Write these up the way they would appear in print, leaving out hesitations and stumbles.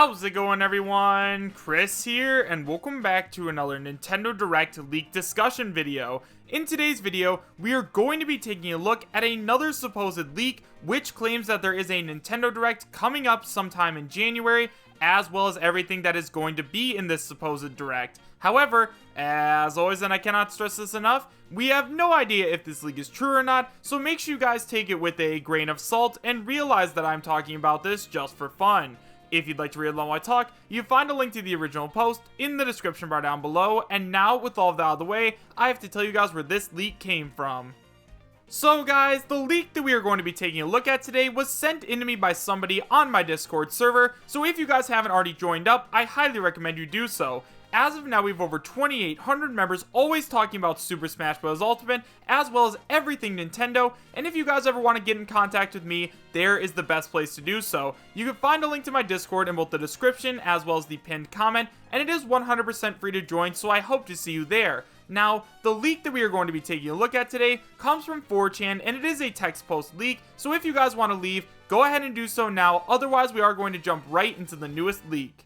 How's it going, everyone? Chris here, and welcome back to another Nintendo Direct leak discussion video. In today's video, we are going to be taking a look at another supposed leak which claims that there is a Nintendo Direct coming up sometime in January, as well as everything that is going to be in this supposed Direct. However, as always, and I cannot stress this enough, we have no idea if this leak is true or not, so make sure you guys take it with a grain of salt and realize that I'm talking about this just for fun. If you'd like to read along while I talk, you find a link to the original post in the description bar down below, and now with all of that out of the way, I have to tell you guys where this leak came from. So guys, the leak that we are going to be taking a look at today was sent in to me by somebody on my Discord server, so if you guys haven't already joined up, I highly recommend you do so. As of now, we have over 2,800 members always talking about Super Smash Bros. Ultimate, as well as everything Nintendo, and if you guys ever want to get in contact with me, there is the best place to do so. You can find a link to my Discord in both the description as well as the pinned comment, and it is 100% free to join, so I hope to see you there. Now, the leak that we are going to be taking a look at today comes from 4chan, and it is a text post leak, so if you guys want to leave, go ahead and do so now, otherwise we are going to jump right into the newest leak.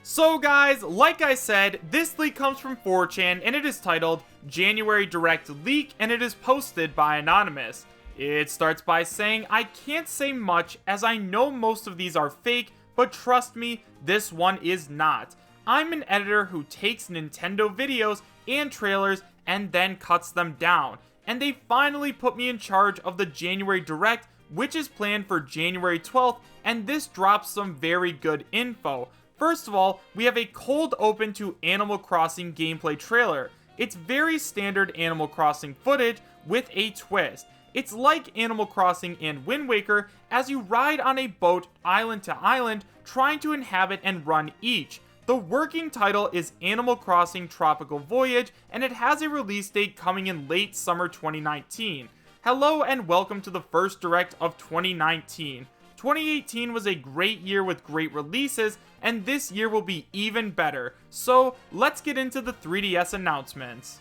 So guys, like I said, this leak comes from 4chan and it is titled January Direct Leak and it is posted by Anonymous. It starts by saying, I can't say much as I know most of these are fake, but trust me, this one is not. I'm an editor who takes Nintendo videos and trailers and then cuts them down, and they finally put me in charge of the January Direct, which is planned for January 12th, and this drops some very good info. First of all, we have a cold open to Animal Crossing gameplay trailer. It's very standard Animal Crossing footage with a twist. It's like Animal Crossing and Wind Waker as you ride on a boat island to island trying to inhabit and run each. The working title is Animal Crossing Tropical Voyage and it has a release date coming in late summer 2019. Hello and welcome to the first Direct of 2019. 2018 was a great year with great releases, and this year will be even better. So, let's get into the 3DS announcements.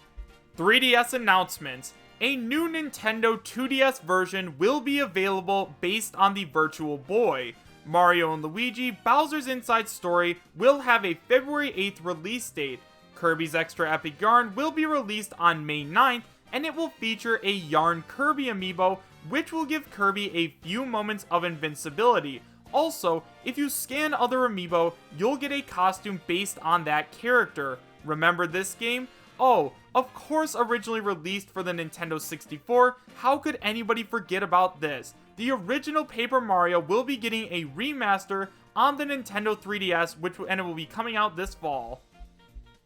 3DS announcements. A new Nintendo 2DS version will be available based on the Virtual Boy. Mario & Luigi Bowser's Inside Story will have a February 8th release date. Kirby's Extra Epic Yarn will be released on May 9th, and it will feature a Yarn Kirby amiibo, which will give Kirby a few moments of invincibility. Also, if you scan other amiibo, you'll get a costume based on that character. Remember this game? Oh, of course originally released for the Nintendo 64, how could anybody forget about this? The original Paper Mario will be getting a remaster on the Nintendo 3DS, and it will be coming out this fall.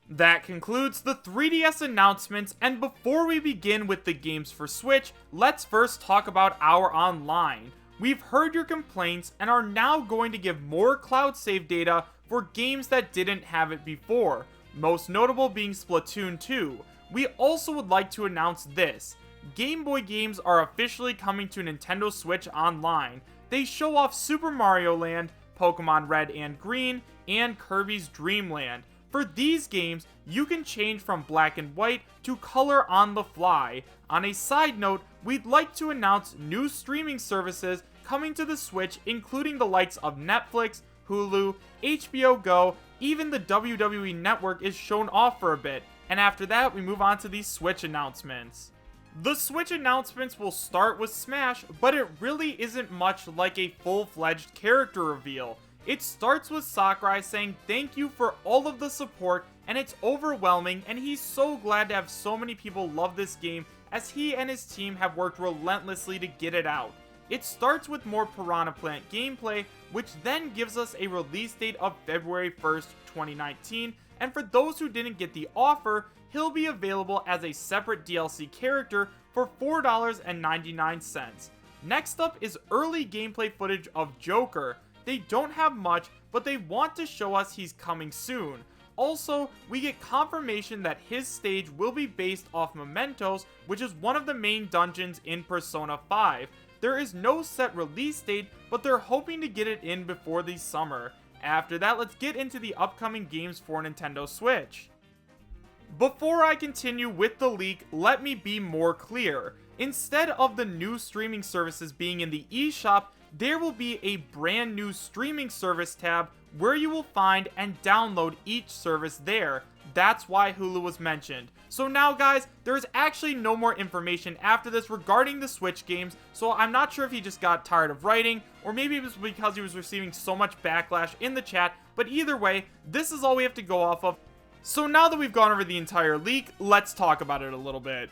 That concludes the 3DS announcements, and before we begin with the games for Switch, let's first talk about our online. We've heard your complaints and are now going to give more cloud save data for games that didn't have it before, most notable being Splatoon 2. We also would like to announce this. Game Boy games are officially coming to Nintendo Switch Online. They show off Super Mario Land, Pokemon Red and Green, and Kirby's Dream Land. For these games, you can change from black and white to color on the fly. On a side note, we'd like to announce new streaming services coming to the Switch, including the likes of Netflix, Hulu, HBO Go, even the WWE Network is shown off for a bit, and after that we move on to the Switch announcements. The Switch announcements will start with Smash, but it really isn't much like a full-fledged character reveal. It starts with Sakurai saying thank you for all of the support, and it's overwhelming, and he's so glad to have so many people love this game as he and his team have worked relentlessly to get it out. It starts with more Piranha Plant gameplay, which then gives us a release date of February 1st, 2019, and for those who didn't get the offer, he'll be available as a separate DLC character for $4.99. Next up is early gameplay footage of Joker. They don't have much, but they want to show us he's coming soon. Also, we get confirmation that his stage will be based off Mementos, which is one of the main dungeons in Persona 5. There is no set release date, but they're hoping to get it in before the summer. After that, let's get into the upcoming games for Nintendo Switch. Before I continue with the leak, let me be more clear. Instead of the new streaming services being in the eShop, there will be a brand new streaming service tab where you will find and download each service there. That's why Hulu was mentioned. So now guys, there is actually no more information after this regarding the Switch games, so I'm not sure if he just got tired of writing, or maybe it was because he was receiving so much backlash in the chat, but either way, this is all we have to go off of. So now that we've gone over the entire leak, let's talk about it a little bit.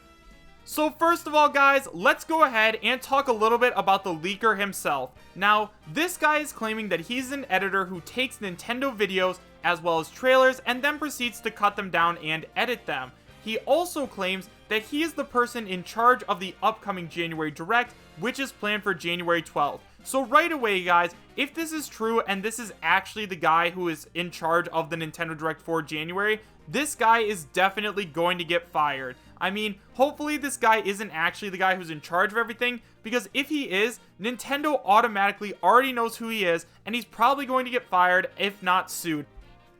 So first of all guys, let's go ahead and talk a little bit about the leaker himself. Now, this guy is claiming that he's an editor who takes Nintendo videos as well as trailers and then proceeds to cut them down and edit them. He also claims that he is the person in charge of the upcoming January Direct, which is planned for January 12th. So right away guys, if this is true and this is actually the guy who is in charge of the Nintendo Direct for January, this guy is definitely going to get fired. I mean, hopefully this guy isn't actually the guy who's in charge of everything, because if he is, Nintendo automatically already knows who he is, and he's probably going to get fired, if not sued.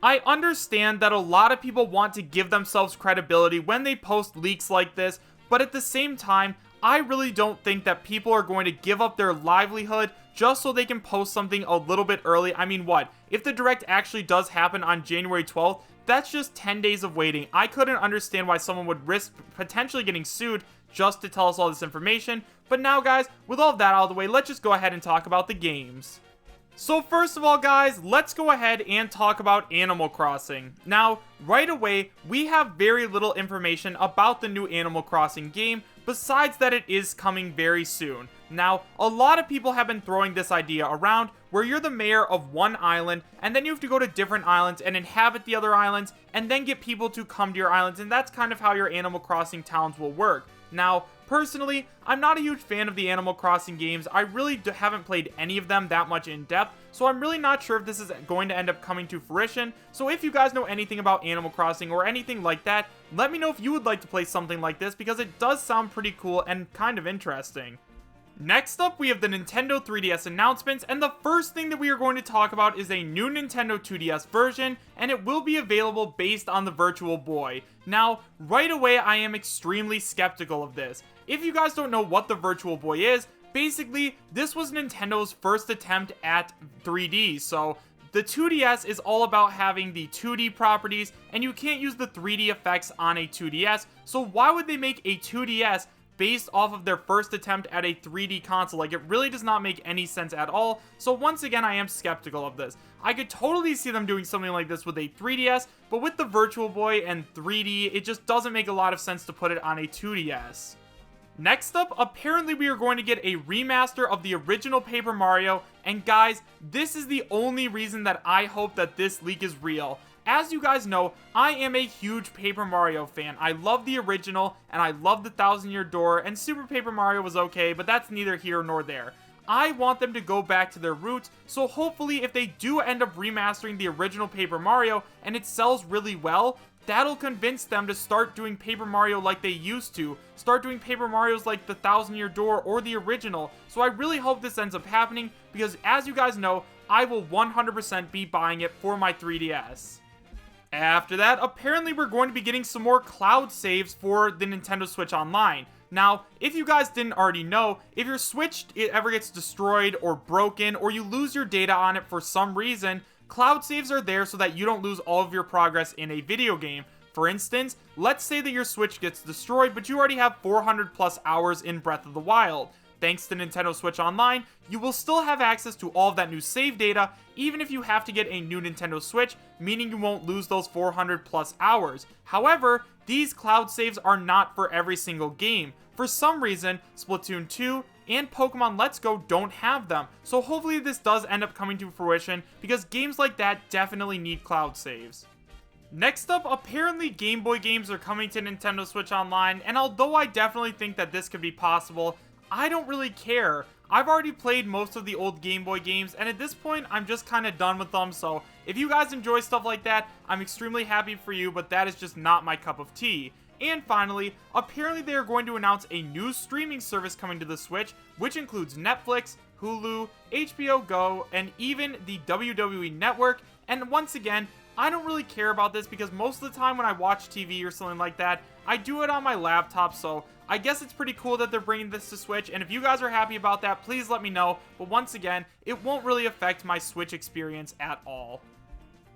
I understand that a lot of people want to give themselves credibility when they post leaks like this, but at the same time, I really don't think that people are going to give up their livelihood just so they can post something a little bit early. I mean, what? If the Direct actually does happen on January 12th, that's just 10 days of waiting. I couldn't understand why someone would risk potentially getting sued just to tell us all this information. But now guys, with all of that out of the way, let's just go ahead and talk about the games. So first of all guys, let's go ahead and talk about Animal Crossing. Now, right away, we have very little information about the new Animal Crossing game, besides that it is coming very soon. Now, a lot of people have been throwing this idea around, where you're the mayor of one island, and then you have to go to different islands and inhabit the other islands, and then get people to come to your islands, and that's kind of how your Animal Crossing towns will work. Now, personally, I'm not a huge fan of the Animal Crossing games. I really haven't played any of them that much in depth, so I'm really not sure if this is going to end up coming to fruition. So if you guys know anything about Animal Crossing or anything like that, let me know if you would like to play something like this, because it does sound pretty cool and kind of interesting. Next up, we have the Nintendo 3DS announcements, and the first thing that we are going to talk about is a new Nintendo 2DS version, and it will be available based on the Virtual Boy. Now, right away, I am extremely skeptical of this. If you guys don't know what the Virtual Boy is, basically, this was Nintendo's first attempt at 3D, so the 2DS is all about having the 2D properties, and you can't use the 3D effects on a 2DS, so why would they make a 2DS based off of their first attempt at a 3D console? Like, it really does not make any sense at all. So once again, I am skeptical of this. I could totally see them doing something like this with a 3DS, but with the Virtual Boy and 3D, it just doesn't make a lot of sense to put it on a 2DS. Next up, apparently we are going to get a remaster of the original Paper Mario, and guys, this is the only reason that I hope that this leak is real. As you guys know, I am a huge Paper Mario fan. I love the original, and I love the Thousand Year Door, and Super Paper Mario was okay, but that's neither here nor there. I want them to go back to their roots, so hopefully if they do end up remastering the original Paper Mario, and it sells really well, that'll convince them to start doing Paper Mario like they used to. Start doing Paper Marios like the Thousand Year Door or the original. So I really hope this ends up happening, because as you guys know, I will 100% be buying it for my 3DS. After that, apparently we're going to be getting some more cloud saves for the Nintendo Switch Online. Now, if you guys didn't already know, if your Switch ever gets destroyed or broken, or you lose your data on it for some reason, cloud saves are there so that you don't lose all of your progress in a video game. For instance, let's say that your Switch gets destroyed, but you already have 400 plus hours in Breath of the Wild. Thanks to Nintendo Switch Online, you will still have access to all of that new save data, even if you have to get a new Nintendo Switch, meaning you won't lose those 400 plus hours. However, these cloud saves are not for every single game. For some reason, Splatoon 2 and Pokemon Let's Go don't have them, so hopefully this does end up coming to fruition, because games like that definitely need cloud saves. Next up, apparently Game Boy games are coming to Nintendo Switch Online, and although I definitely think that this could be possible, I don't really care. I've already played most of the old Game Boy games, and at this point, I'm just kind of done with them, so if you guys enjoy stuff like that, I'm extremely happy for you, but that is just not my cup of tea. And finally, apparently they are going to announce a new streaming service coming to the Switch, which includes Netflix, Hulu, HBO Go, and even the WWE Network. And once again, I don't really care about this because most of the time when I watch TV or something like that, I do it on my laptop, so I guess it's pretty cool that they're bringing this to Switch, and if you guys are happy about that, please let me know, but once again, it won't really affect my Switch experience at all.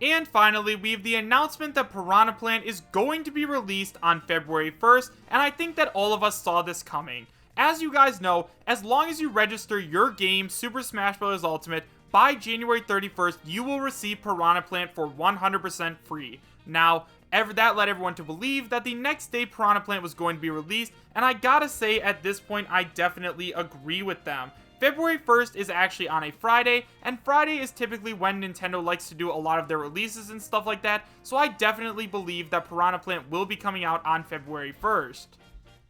And finally, we have the announcement that Piranha Plant is going to be released on February 1st, and I think that all of us saw this coming. As you guys know, as long as you register your game, Super Smash Bros. Ultimate, by January 31st, you will receive Piranha Plant for 100% free. Now, that led everyone to believe that the next day Piranha Plant was going to be released, and I gotta say, at this point, I definitely agree with them. February 1st is actually on a Friday, and Friday is typically when Nintendo likes to do a lot of their releases and stuff like that, so I definitely believe that Piranha Plant will be coming out on February 1st.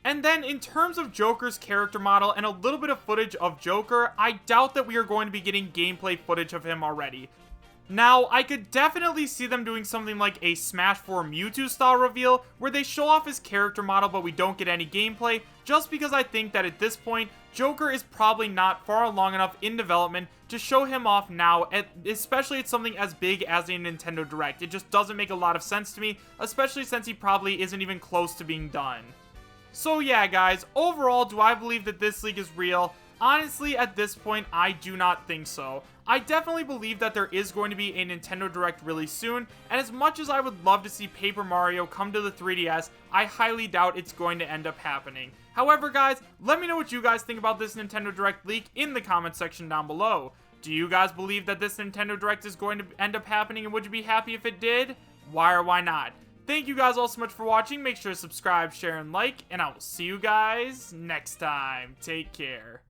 And then, in terms of Joker's character model and a little bit of footage of Joker, I doubt that we are going to be getting gameplay footage of him already. Now, I could definitely see them doing something like a Smash 4 Mewtwo style reveal, where they show off his character model but we don't get any gameplay, just because I think that at this point, Joker is probably not far along enough in development to show him off now, especially at something as big as a Nintendo Direct. It just doesn't make a lot of sense to me, especially since he probably isn't even close to being done. So yeah, guys, overall, do I believe that this leak is real? Honestly, at this point, I do not think so. I definitely believe that there is going to be a Nintendo Direct really soon, and as much as I would love to see Paper Mario come to the 3DS, I highly doubt it's going to end up happening. However, guys, let me know what you guys think about this Nintendo Direct leak in the comment section down below. Do you guys believe that this Nintendo Direct is going to end up happening, and would you be happy if it did? Why or why not? Thank you guys all so much for watching. Make sure to subscribe, share, and like, and I will see you guys next time. Take care.